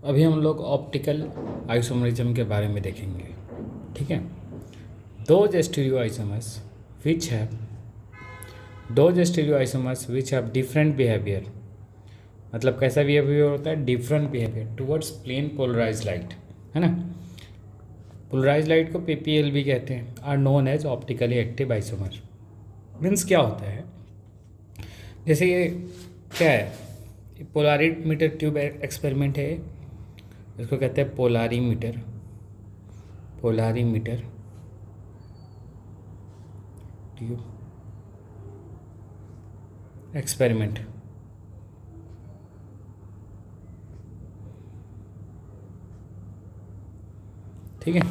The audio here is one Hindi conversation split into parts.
अभी हम लोग ऑप्टिकल आइसोमरिज्म के बारे में देखेंगे। ठीक है, those stereo isomers which have different behaviour, मतलब कैसा बिहेवियर होता है, different behaviour towards plane polarise light, है ना। पोलराइज लाइट को पीपीएल भी कहते हैं, are known as optically active isomer. Means क्या होता है, जैसे ये क्या है, पोलारीमीटर ट्यूब एक्सपेरिमेंट है, इसको कहते हैं पोलारीमीटर ट्यूब एक्सपेरिमेंट। ठीक है,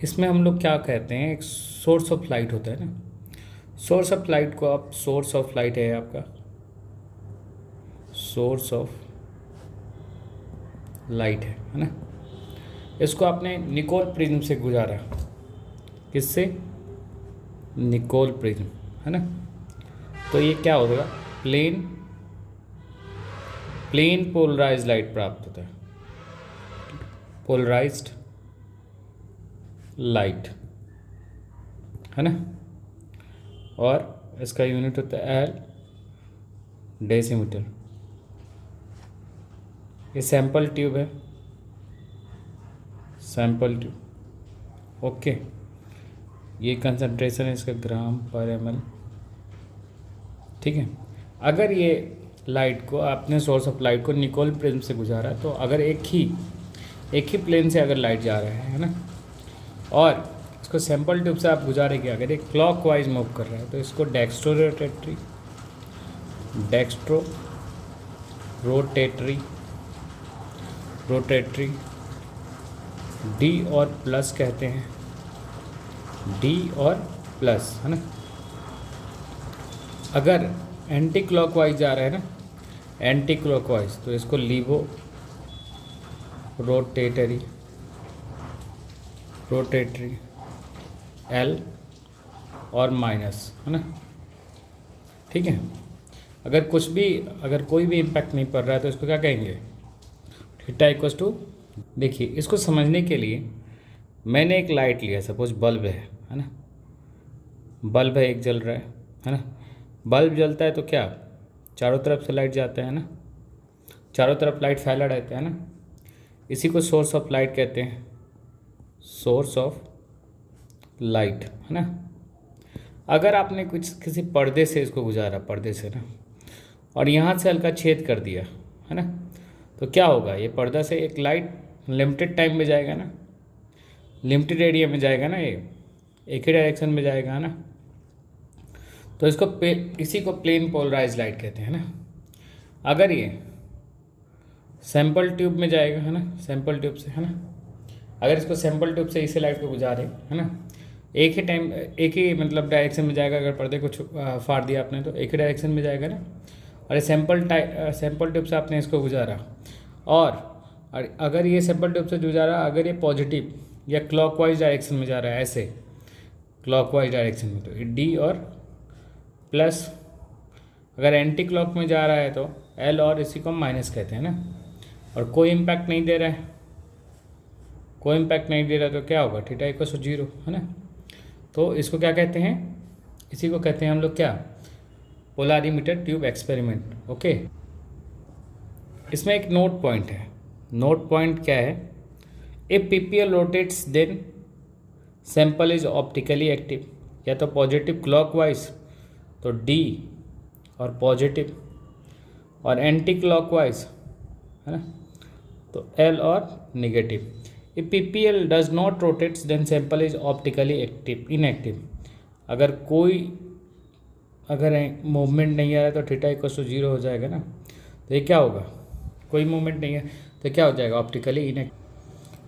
इसमें हम लोग क्या कहते हैं, एक सोर्स ऑफ लाइट होता है ना। सोर्स ऑफ लाइट को आप, सोर्स ऑफ लाइट है आपका, सोर्स ऑफ लाइट है ना। इसको आपने निकोल प्रिज्म से गुजारा, किससे, निकोल प्रिज्म, है ना। तो ये क्या होगा, प्लेन पोलराइज लाइट प्राप्त होता है, पोलराइज्ड लाइट, है ना। और इसका यूनिट होता है एल, डेसीमीटर। ये सैंपल ट्यूब है, सैंपल ट्यूब, ओके। ये कंसंट्रेशन है इसका ग्राम पर एमएल। ठीक है, अगर ये लाइट को आपने, सोर्स ऑफ लाइट को निकोल प्रिज्म से गुजारा, तो अगर एक ही प्लेन से अगर लाइट जा रहा है ना, और इसको सैंपल ट्यूब से आप गुजारेंगे, अगर ये क्लॉक वाइज मूव कर रहा है, तो इसको डेक्स्ट्रो रोटेटरी डी और प्लस कहते हैं, डी और प्लस, है ना। अगर एंटी क्लॉकवाइज जा रहा है ना, एंटी क्लॉकवाइज, तो इसको लीवो रोटेटरी एल और माइनस, है ना। ठीक है, अगर कोई भी इम्पैक्ट नहीं पड़ रहा है, तो इसको क्या कहेंगे, थीटा इक्वल्स टू। देखिए, इसको समझने के लिए मैंने एक लाइट लिया, सपोज बल्ब है ना। बल्ब है, एक जल रहा है ना। बल्ब जलता है तो क्या, चारों तरफ से लाइट जाता है ना, चारों तरफ लाइट फैला रहता है ना। इसी को सोर्स ऑफ लाइट कहते हैं, सोर्स ऑफ लाइट, है ना। अगर आपने किसी पर्दे से इसको गुजारा, पर्दे से ना, और यहाँ से हल्का छेद कर दिया, है ना, तो क्या होगा, ये पर्दा से एक लाइट लिमिटेड टाइम में जाएगा ना, लिमिटेड एरिया में जाएगा ना, ये एक ही डायरेक्शन में जाएगा ना। तो इसी को प्लेन पोलराइज लाइट कहते हैं ना। अगर ये सैंपल ट्यूब में जाएगा, है ना, सैंपल ट्यूब से, है ना, अगर इसको सैंपल ट्यूब से इसी लाइट को गुजारे, है ना, एक ही मतलब डायरेक्शन में जाएगा। अगर पर्दे को फाड़ दिया आपने, तो एक ही डायरेक्शन में जाएगा ना। और ये सैंपल ट्यूब से आपने इसको गुजारा, और अगर ये सैंपल ट्यूब से गुजारा, अगर ये पॉजिटिव या क्लॉकवाइज डायरेक्शन में जा रहा है, ऐसे क्लॉकवाइज डायरेक्शन में, तो डी और प्लस। अगर एंटी क्लॉक में जा रहा है, तो एल और इसी को माइनस कहते हैं ना। और कोई इम्पैक्ट नहीं दे रहा है, तो क्या होगा, थीटा इक्वल टू 0, है ना। तो इसको क्या कहते हैं, इसी को कहते हैं हम लोग क्या, पोलारीमीटर ट्यूब एक्सपेरिमेंट, ओके। इसमें एक नोट पॉइंट है। नोट पॉइंट क्या है, if PPL rotates then sample is optically active, या तो पॉजिटिव क्लॉकवाइज तो डी और पॉजिटिव, और एंटी क्लॉकवाइज, है ना, तो एल और negative. If PPL does not rotates then sample is optically inactive. अगर मूवमेंट नहीं आ रहा है, तो थीटा इक्वल टू 0 हो जाएगा ना। तो ये क्या होगा, कोई मूवमेंट नहीं है, तो क्या हो जाएगा, ऑप्टिकली इनएक्टिव।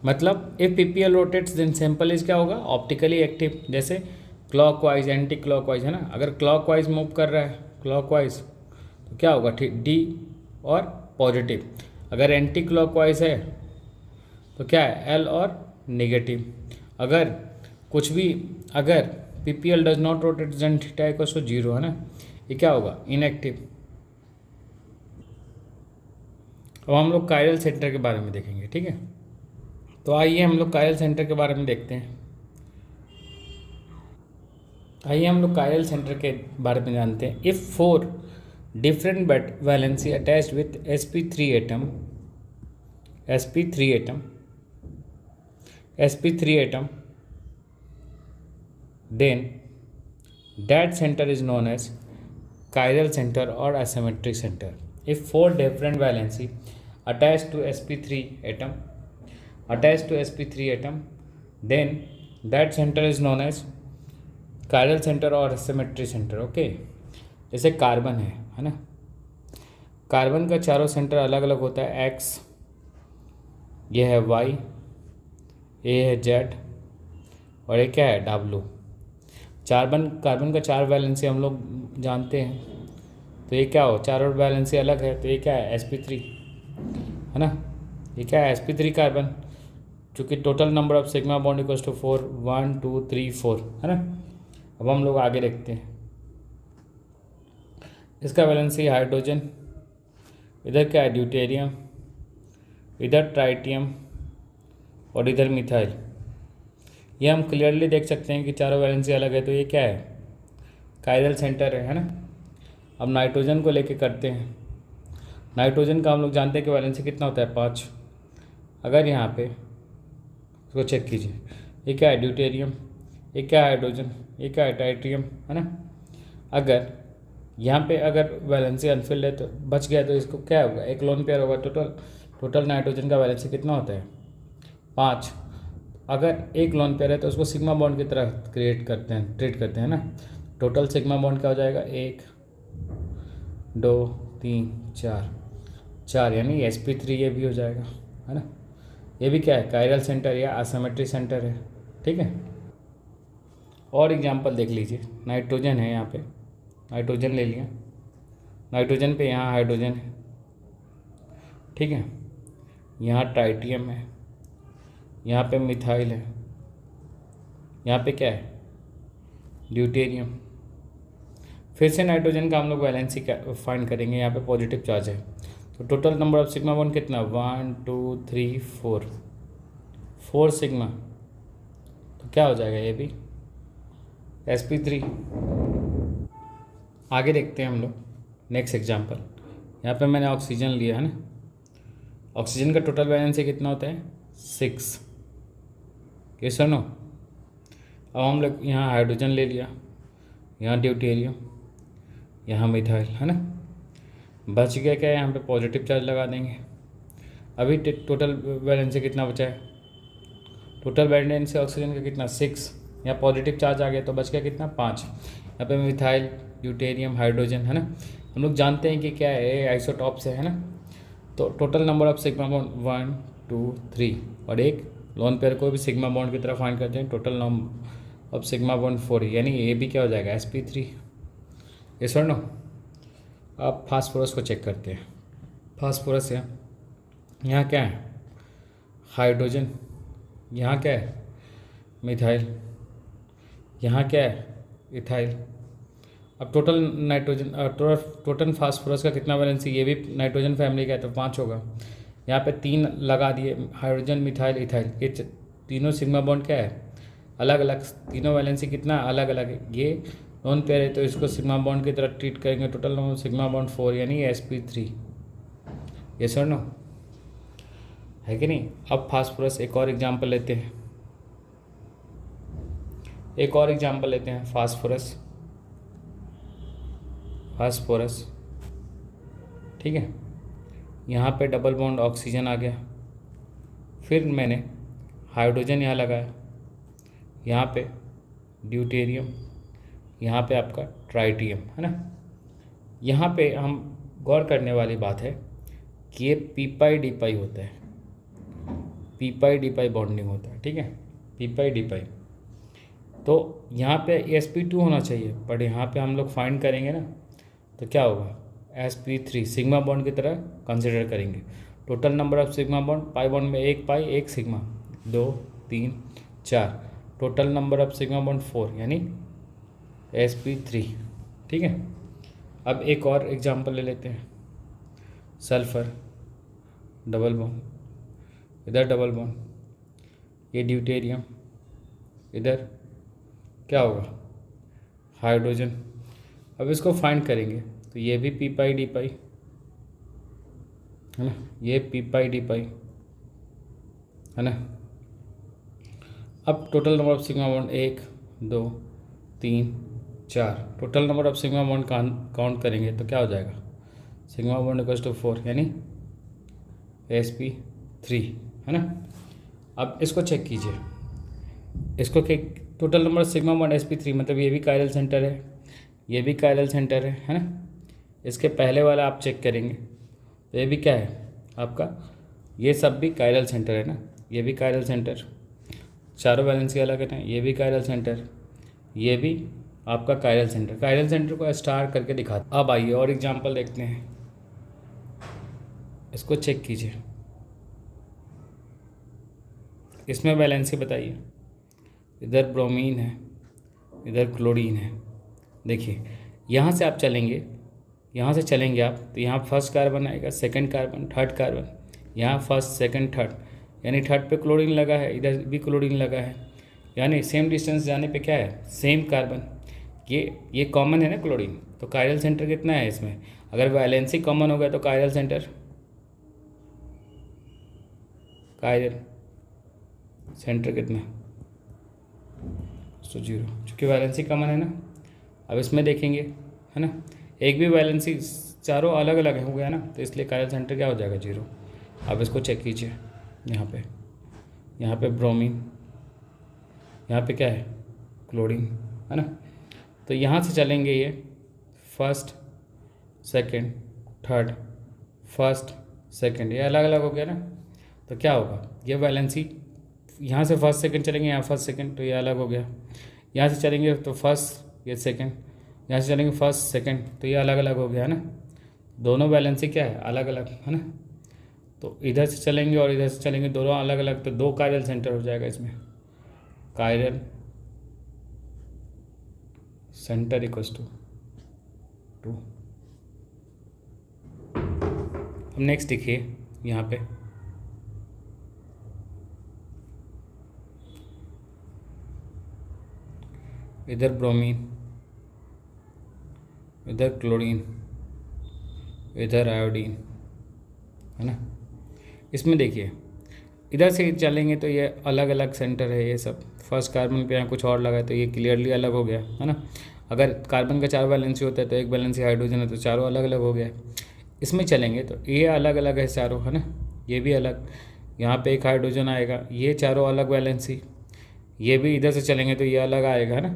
मतलब if PPL rotates then sample is क्या होगा, ऑप्टिकली एक्टिव। जैसे क्लॉकवाइज, एंटी क्लॉकवाइज, है ना। अगर क्लॉकवाइज मूव कर रहा है, क्लॉकवाइज, तो क्या होगा, डी और पॉजिटिव। अगर एंटी क्लॉकवाइज है, तो क्या है, एल और नेगेटिव। अगर PPL does not rotate then theta equals to 0, है ना। ये क्या होगा, इनएक्टिव। अब हम लोग कायरल सेंटर के बारे में देखेंगे, ठीक है। तो आइए हम लोग कायरल सेंटर के बारे में देखते हैं। आइए हम लोग कायरल सेंटर के बारे में जानते हैं। If 4 different but valency attached with sp3 atom then that center is known as chiral center or asymmetric center. If 4 different valency attached to sp3 atom then that center is known as chiral center or asymmetry center. Okay, जैसे कार्बन है ना, कार्बन का चारों सेंटर अलग अलग होता है। एक्स, ये है वाई, ये है जेड और ये क्या है डब्लू। कार्बन का 4 वैलेंसी हम लोग जानते हैं, तो ये क्या हो, चारों वैलेंसी अलग है, तो ये क्या है sp3 है ना। ये क्या है sp3 कार्बन, चूँकि total number of sigma bond equals to 4, 1 2 3 4 है ना। अब हम लोग आगे देखते हैं। इसका वैलेंसी हाइड्रोजन, इधर क्या है ड्यूटेरियम, इधर ट्राइटियम और इधर मिथाइल। ये हम क्लियरली देख सकते हैं कि चारों वैलेंसी अलग है, तो ये क्या है कायरल सेंटर है ना। अब नाइट्रोजन को लेके करते हैं। नाइट्रोजन का हम लोग जानते हैं कि वैलेंसी कितना होता है 5। अगर यहाँ पे इसको चेक कीजिए, ये क्या है ड्यूटेरियम, ये क्या है हाइड्रोजन, ये क्या है ट्राइटियम है ना। अगर यहाँ पे अगर वैलेंसी अनफिल्ड है तो बच गया, तो इसको क्या होगा, एक लोन पेयर होगा। टोटल नाइट्रोजन का वैलेंसी कितना होता है 5। अगर एक लोन पेयर है तो उसको सिग्मा बॉन्ड की तरह ट्रीट करते हैं ना। टोटल सिग्मा बॉन्ड क्या हो जाएगा 1 2 3 4 यानी sp3 ये भी हो जाएगा है ना। ये भी क्या है कायरल सेंटर या असिमेट्री सेंटर है, ठीक है। और एग्जांपल देख लीजिए, नाइट्रोजन है, यहाँ पे नाइट्रोजन ले लिया, नाइट्रोजन पे यहाँ हाइड्रोजन है, ठीक है। यहाँ ट्राइटियम है, यहाँ पे मिथाइल है, यहाँ पे क्या है ड्यूटेरियम। फिर से नाइट्रोजन का हम लोग वैलेंसी फाइंड करेंगे, यहाँ पे पॉजिटिव चार्ज है, तो total number of sigma bond कितना 1 2 3 4 सिग्मा, तो क्या हो जाएगा ये भी sp3। आगे देखते हैं हम लोग नेक्स्ट एग्जांपल। यहाँ पे मैंने ऑक्सीजन लिया है ना, ऑक्सीजन का टोटल वैलेंसी कितना होता है 6, ये सुनो। अब हम लोग यहाँ हाइड्रोजन ले लिया, यहाँ ड्यूटेरियम, यहाँ मिथाइल है ना। बच गया क्या, यहाँ पे पॉजिटिव चार्ज लगा देंगे। अभी टोटल वैलेंसी कितना बचा है, टोटल वैलेंसी ऑक्सीजन का कितना 6, यहाँ पॉजिटिव चार्ज आ गया तो बच गया कितना 5। यहाँ पे मिथाइल, ड्यूटेरियम, हाइड्रोजन है ना। हम लोग जानते हैं कि क्या है आइसोटॉप्स है ना। तो total number of sigma bond 1 2 3 और एक लोन पेयर को भी सिग्मा बॉन्ड की तरफ फाइंड करते हैं। Total number of sigma bond 4, यानी ये भी क्या हो जाएगा sp3। ये सर नो। अब फास्फोरस को चेक करते हैं। फास्फोरस यहाँ क्या है हाइड्रोजन, यहाँ क्या है मिथाइल, यहाँ क्या है इथाइल। अब टोटल नाइट्रोजन टोटल फास्फोरस का कितना वैलेंसी, ये भी नाइट्रोजन फैमिली का है तो 5 होगा। यहाँ पे 3 लगा दिए, हाइड्रोजन मिथाइल इथाइल, ये तीनों सिग्मा बॉन्ड क्या है अलग अलग, तीनों वैलेंसी कितना अलग अलग है। ये लोन पेयर है तो इसको सिग्मा बॉन्ड की तरह ट्रीट करेंगे। टोटल नंबर सिग्मा बॉन्ड 4 यानी sp3। ये सर नो है कि नहीं। अब फास्फोरस एक और एग्जांपल लेते हैं, फास्फोरस ठीक है। यहाँ पे डबल बॉन्ड ऑक्सीजन आ गया, फिर मैंने हाइड्रोजन यहाँ लगाया, यहाँ पे ड्यूटेरियम, यहाँ पे आपका ट्राइटियम है ना। यहाँ पे हम गौर करने वाली बात है कि ये पी पाई डी पाई होता है, पी पाई डी पाई बॉन्डिंग होता है, ठीक है, पी पाई डी पाई। तो यहाँ पे sp2 होना चाहिए, बट यहाँ पे हम लोग फाइंड करेंगे ना तो क्या होगा sp3 सिग्मा बॉन्ड की तरह कंसिडर करेंगे। Total number of sigma bond pi bond में 1 पाई 1 sigma 2 3 4, total number of sigma bond 4 यानी sp3, ठीक है। अब एक और एग्जांपल ले लेते हैं, सल्फ़र। डबल बॉन्ड, इधर डबल बॉन्ड, ये ड्यूटेरियम, इधर क्या होगा हाइड्रोजन। अब इसको फाइंड करेंगे तो ये भी पी पाई डी पाई है ना, ये पी पाई डी पाई है ना। अब total number of sigma bond 1 2 3 4, total number of sigma bond count करेंगे तो क्या हो जाएगा, सिग्मा बॉन्ड इक्वल्स टू 4 यानी sp3 है ना। अब इसको चेक कीजिए, इसको total number sigma bond sp3 मतलब ये भी कायरल सेंटर है, ये भी कायरल सेंटर है ना। इसके पहले वाला आप चेक करेंगे तो ये भी क्या है आपका, ये सब भी कायरल सेंटर है ना, ये भी कायरल सेंटर, चारों वैलेंसी अलग है ना, ये भी कायरल सेंटर, ये भी आपका कायरल सेंटर। कायरल सेंटर को स्टार करके दिखाता। अब आइए और एग्जांपल देखते हैं, इसको चेक कीजिए, इसमें वैलेंसी बताइए, इधर ब्रोमीन है, इधर क्लोरीन है। देखिए यहाँ से आप चलेंगे, यहाँ से चलेंगे आप तो यहाँ फर्स्ट कार्बन आएगा, सेकंड कार्बन, थर्ड कार्बन, यहाँ फर्स्ट सेकंड थर्ड, यानी थर्ड पे क्लोरीन लगा है, इधर भी क्लोरीन लगा है, यानी सेम डिस्टेंस जाने पे क्या है सेम कार्बन, ये कॉमन है ना क्लोरीन, तो कायरल सेंटर कितना है इसमें, अगर वैलेंसी कॉमन हो गया तो कायरल सेंटर, कायरल सेंटर कितना तो 0, चूँकि वैलेंसी कॉमन है ना। अब इसमें देखेंगे है ना, एक भी वैलेंसी, चारों अलग अलग हो गया ना, तो इसलिए कायरल सेंटर क्या हो जाएगा 0। अब इसको चेक कीजिए, यहाँ पे ब्रोमीन, यहाँ पे क्या है क्लोरीन है ना। तो यहाँ से चलेंगे ये first second third, first second, ये अलग अलग हो गया ना, तो क्या होगा ये वैलेंसी, यहाँ से फर्स्ट सेकंड चलेंगे, यहाँ फर्स्ट सेकंड, तो ये अलग हो गया। यहाँ से चलेंगे तो फर्स्ट, ये सेकंड, यहाँ से चलेंगे फर्स्ट सेकंड, तो ये अलग अलग हो गया है ना, दोनों वैलेंसी क्या है अलग अलग है ना। तो इधर से चलेंगे और इधर से चलेंगे, दोनों अलग अलग, तो 2 कायरल सेंटर हो जाएगा इसमें, कायरल सेंटर इक्वल्स टू 2। अब नेक्स्ट देखिए यहाँ पे, इधर ब्रोमीन, इधर क्लोरीन, इधर आयोडीन है ना। इसमें देखिए इधर से चलेंगे तो ये अलग अलग सेंटर है, ये सब फर्स्ट कार्बन पे यहाँ कुछ और लगा है तो ये क्लियरली अलग हो गया है ना। अगर कार्बन का 4 वैलेंसी होता है तो 1 वैलेंसी हाइड्रोजन है तो चारों अलग अलग हो गया। इसमें चलेंगे तो ये अलग अलग है चारों है ना, ये भी अलग, यहाँ पे एक हाइड्रोजन आएगा, ये चारों अलग वैलेंसी, ये भी इधर से चलेंगे तो ये अलग आएगा है ना,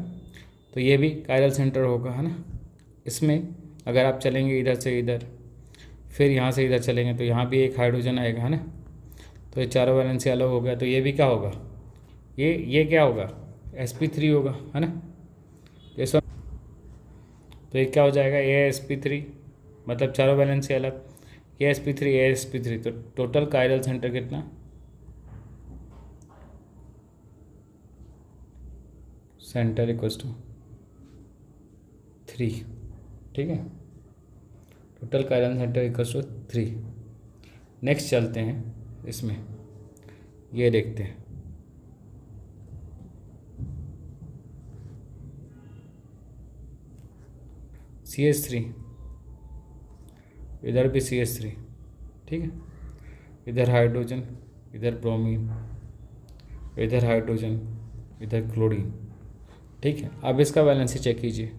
तो ये भी कायरल सेंटर होगा है ना। इसमें अगर आप चलेंगे इधर से इधर, फिर यहाँ से इधर चलेंगे तो यहाँ भी एक हाइड्रोजन आएगा है ना, तो ये चारों वैलेंसी अलग हो गया, तो ये भी क्या होगा, ये क्या होगा sp3 होगा है ना। ये सब तो ये क्या हो जाएगा, ये sp3 मतलब चारों वैलेंसी अलग, ये sp3 ये sp3, तो टोटल कायरल सेंटर कितना, सेंटर इक्वल्स टू 3, ठीक है, total chiral centre equals to 3। Next चलते हैं इसमें, ये देखते हैं CH3, इधर भी CH3, ठीक है, इधर हाइड्रोजन, इधर ब्रोमीन, इधर हाइड्रोजन, इधर क्लोरीन, ठीक है। अब इसका वैलेंसी चेक कीजिए,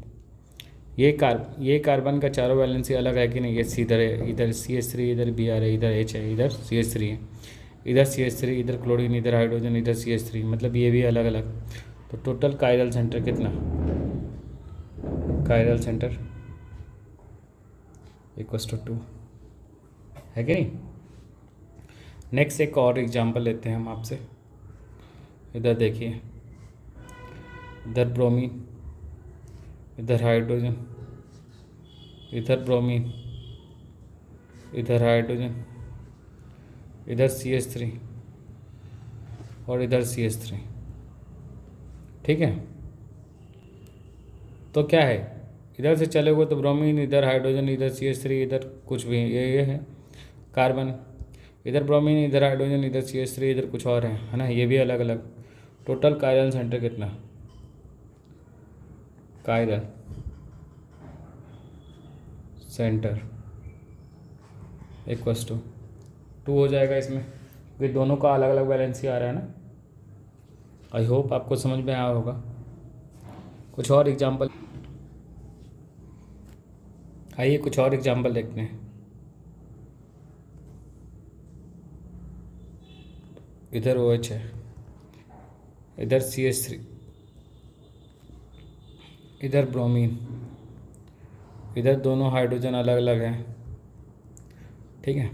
ये कार्बन का चारों वैलेंसी अलग है कि नहीं, ये इधर है, इधर CH3, इधर Br है, इधर H है, इधर CH3 है, इधर CH3, इधर क्लोरीन, इधर हाइड्रोजन, इधर CH3, मतलब ये भी अलग अलग। तो टोटल कायरल सेंटर कितना, कायरल सेंटर इक्वल्स टू 2 है कि नहीं। नेक्स्ट एक और एग्जांपल लेते हैं हम आपसे, इधर देखिए, इधर ब्रोमीन, इधर हाइड्रोजन, इधर ब्रोमीन, इधर हाइड्रोजन, इधर CH3 और इधर CH3, ठीक है। तो क्या है, इधर से चलोगे तो ब्रोमीन, इधर हाइड्रोजन, इधर CH3, इधर कुछ भी, ये है कार्बन, इधर ब्रोमीन, इधर हाइड्रोजन, इधर CH3, इधर कुछ और है ना, ये भी अलग अलग। टोटल कायरल सेंटर कितना, कायरल सेंटर इक्वस टू 2 हो जाएगा इसमें, क्योंकि दोनों का अलग अलग वैलेंसी आ रहा है ना। आई होप आपको समझ में आया होगा। कुछ और एग्जांपल, आइए कुछ और एग्जांपल देखते हैं। इधर OH है, इधर CH3, इधर ब्रोमीन, इधर दोनों हाइड्रोजन अलग अलग हैं, ठीक है।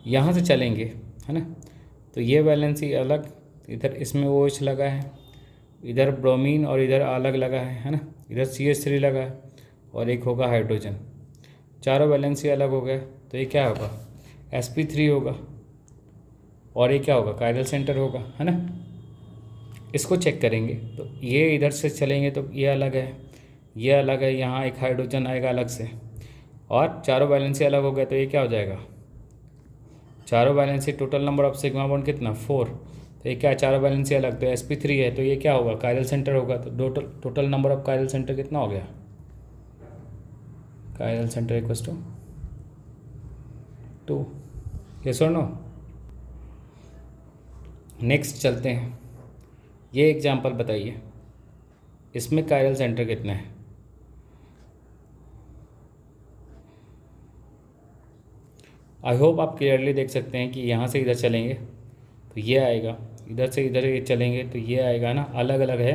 यहाँ से चलेंगे है ना, तो ये वैलेंसी अलग, इधर इसमें OH लगा है, इधर ब्रोमीन और इधर अलग लगा है ना, इधर CH3 लगा है और एक होगा हाइड्रोजन, चारों वैलेंसी अलग हो गए। तो ये क्या होगा, sp3 होगा और ये क्या होगा, कायरल सेंटर होगा, है ना। इसको चेक करेंगे तो ये इधर से चलेंगे तो ये अलग है, ये अलग है, यहाँ एक हाइड्रोजन आएगा अलग से और चारों वैलेंसी अलग हो गए। तो ये क्या हो जाएगा, चारों valency total number of sigma bond कितना 4। तो ये क्या है, चारों वैलेंसी अलग, तो sp3 है, तो ये क्या होगा, कायरल सेंटर होगा। तो total number of chiral centre कितना हो गया, chiral centre equals to 2। Yes और नो। नेक्स्ट चलते हैं, ये एग्जांपल बताइए, इसमें कायरल सेंटर कितना है। आई होप आप क्लियरली देख सकते हैं कि यहाँ से इधर चलेंगे तो ये आएगा, इधर से इधर ये चलेंगे तो ये आएगा ना, अलग अलग है।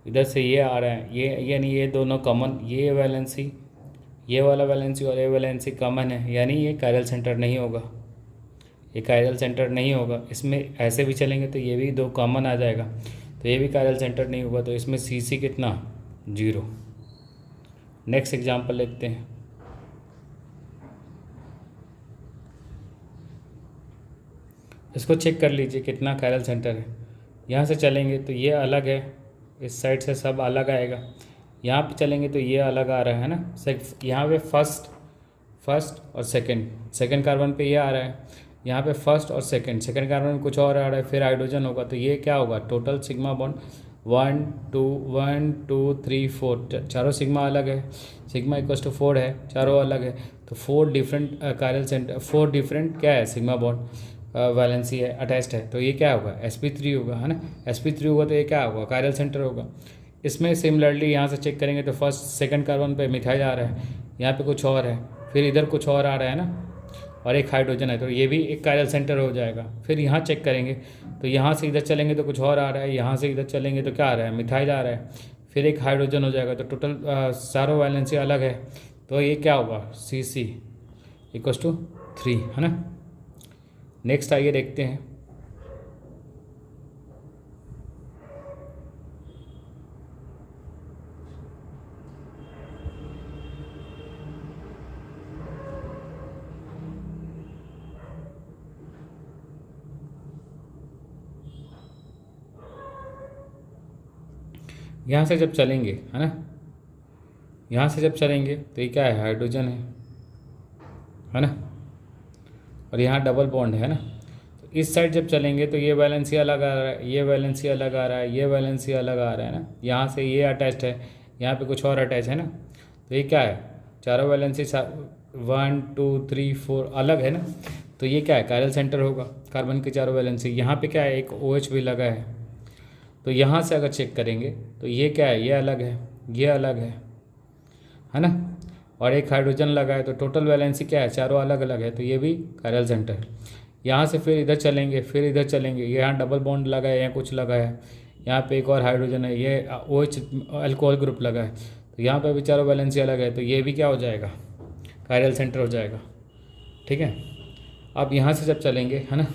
इधर से ये आ रहा है, ये यानी ये दोनों कॉमन, ये वैलेंसी, ये वाला वैलेंसी और ये वैलेंसी कॉमन है, यानी ये कायरल सेंटर नहीं होगा, ये कायरल सेंटर नहीं होगा। इसमें ऐसे भी चलेंगे तो ये भी 2 कॉमन आ जाएगा, तो ये भी कायरल सेंटर नहीं होगा। तो इसमें CC कितना 0। नेक्स्ट एग्जांपल लेते हैं, इसको चेक कर लीजिए कितना कायरल सेंटर है। यहाँ से चलेंगे तो ये अलग है, इस साइड से सब अलग आएगा। यहाँ पे चलेंगे तो ये अलग आ रहा है ना, यहाँ पे फर्स्ट और सेकंड कार्बन पे ये आ रहा है, यहाँ पे फर्स्ट और सेकंड कार्बन में कुछ और आ रहा है, फिर हाइड्रोजन होगा। तो ये क्या होगा, टोटल सिग्मा बॉन्ड 1 2 3 4, चारों सिग्मा अलग है, सिग्मा इक्वल्स टू 4 है, चारों अलग है। तो 4 डिफरेंट कायरल सेंटर, 4 डिफरेंट क्या है, सिग्मा बॉन्ड वैलेंसी है, अटैच्ड है। तो ये क्या होगा, sp3 होगा, है ना। sp3 होगा तो ये क्या होगा, कायरल सेंटर होगा। इसमें सिमिलरली यहाँ से चेक करेंगे तो फर्स्ट सेकंड कार्बन पे मिथाइल आ रहा है, यहाँ पे कुछ और है, फिर इधर कुछ और आ रहा है ना, और एक हाइड्रोजन है, तो ये भी एक कायरल सेंटर हो जाएगा। फिर यहाँ चेक करेंगे तो यहाँ से इधर चलेंगे तो कुछ और आ रहा है, यहाँ से इधर चलेंगे तो क्या आ रहा है, मिथाइल आ रहा है, फिर एक हाइड्रोजन हो जाएगा। तो टोटल सारों वैलेंसी अलग है, तो ये क्या होगा, CC इक्वल्स टू 3, है ना। नेक्स्ट आइए देखते हैं, यहाँ से जब चलेंगे, है ना, यहाँ से जब चलेंगे तो ये क्या है, हाइड्रोजन है ना, और यहाँ डबल बॉन्ड है ना। तो इस साइड जब चलेंगे तो ये वैलेंसी अलग आ रहा है, ये वैलेंसी अलग आ रहा है, ये वैलेंसी अलग आ रहा है ना, यहाँ से ये अटैच्ड है, यहाँ पे कुछ और अटैच है ना। तो ये क्या है, चारों वैलेंसी 1 2 3 4 अलग है ना। तो ये क्या है, कायरल सेंटर होगा, कार्बन की चारों वैलेंसी। यहाँ पे क्या है, एक OH भी लगा है। तो यहाँ से अगर चेक करेंगे तो ये क्या है, ये अलग है, ये अलग है ना, और एक हाइड्रोजन लगा है। तो टोटल वैलेंसी क्या है, चारों अलग अलग है, तो ये भी कायरल सेंटर है। यहाँ से फिर इधर चलेंगे, फिर इधर चलेंगे, यहाँ डबल बॉन्ड लगा है, यहाँ कुछ लगा है, यहाँ पे एक और हाइड्रोजन है, ये OH अल्कोहल ग्रुप लगा है। तो यहाँ पे भी चारों वैलेंसी अलग है, तो ये भी क्या हो जाएगा, कायरल सेंटर हो जाएगा, ठीक है। अब यहाँ से जब चलेंगे, है ना,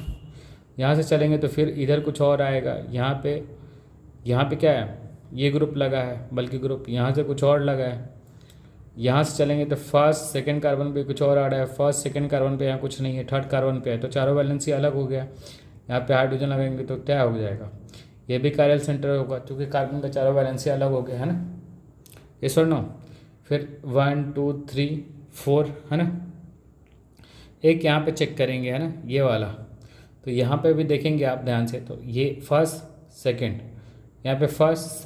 यहाँ से चलेंगे तो फिर इधर कुछ और आएगा, यहाँ पे क्या है, ये ग्रुप लगा है, बल्कि ग्रुप यहाँ से कुछ और लगा है। यहाँ से चलेंगे तो फर्स्ट सेकंड कार्बन पे कुछ और आ रहा है, फर्स्ट सेकंड कार्बन पे यहाँ कुछ नहीं है, थर्ड कार्बन पे है, तो चारों वैलेंसी अलग हो गया। यहाँ पे हाइड्रोजन लगाएंगे तो क्या हो जाएगा, ये भी कायरल सेंटर होगा, क्योंकि कार्बन का चारों वैलेंसी अलग हो गया, है ना। ये और नो। फिर 1 2 3 4, है ना, एक यहाँ पे चेक करेंगे है ना, ये वाला। तो यहाँ पे भी देखेंगे आप ध्यान से, तो ये फर्स्ट सेकंड, यहाँ पे फर्स्ट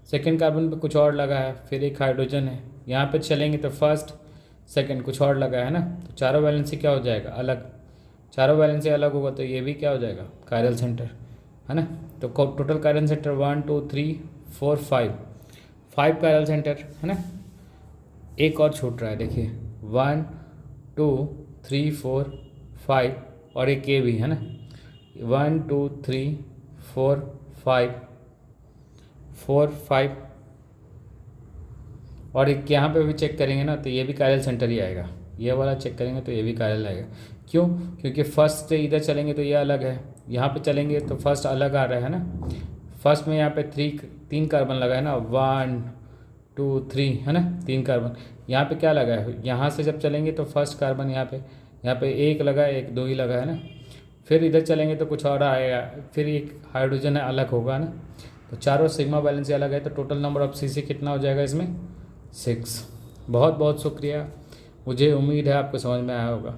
सेकंड कार्बन पे कुछ और लगा है, फिर एक हाइड्रोजन है। यहाँ पे चलेंगे तो फर्स्ट सेकंड कुछ और लगा है ना, तो चारों वैलेंसी क्या हो जाएगा, अलग। चारों वैलेंसी अलग होगा तो ये भी क्या हो जाएगा, कायरल सेंटर है ना। तो total chiral centre 1 2 3 4 5 chiral centre है ना। एक और छूट रहा है, देखिए 1 2 3 4 5 और एक ये भी है ना, 1 2 3 4 5 और एक यहाँ पे भी चेक करेंगे ना, तो ये भी कायरल सेंटर ही आएगा। ये वाला चेक करेंगे तो ये भी कायरल आएगा। क्यों? क्योंकि फर्स्ट से इधर चलेंगे तो ये अलग है, यहाँ पे चलेंगे तो फर्स्ट अलग आ रहा है ना। फर्स्ट में यहाँ पे 3 कार्बन लगा है ना, 1 2 3 है ना, 3 कार्बन। यहाँ पे क्या लगा है, यहाँ से जब चलेंगे तो फर्स्ट कार्बन यहाँ पे एक लगा है, एक 2 ही लगा है ना। फिर इधर चलेंगे तो कुछ और आएगा, फिर एक हाइड्रोजन है अलग होगा ना। तो चारों सिग्मा बैलेंस अलग है, तो टोटल नंबर ऑफ CC कितना हो जाएगा इसमें, 6। बहुत बहुत शुक्रिया, मुझे उम्मीद है आपको समझ में आया होगा।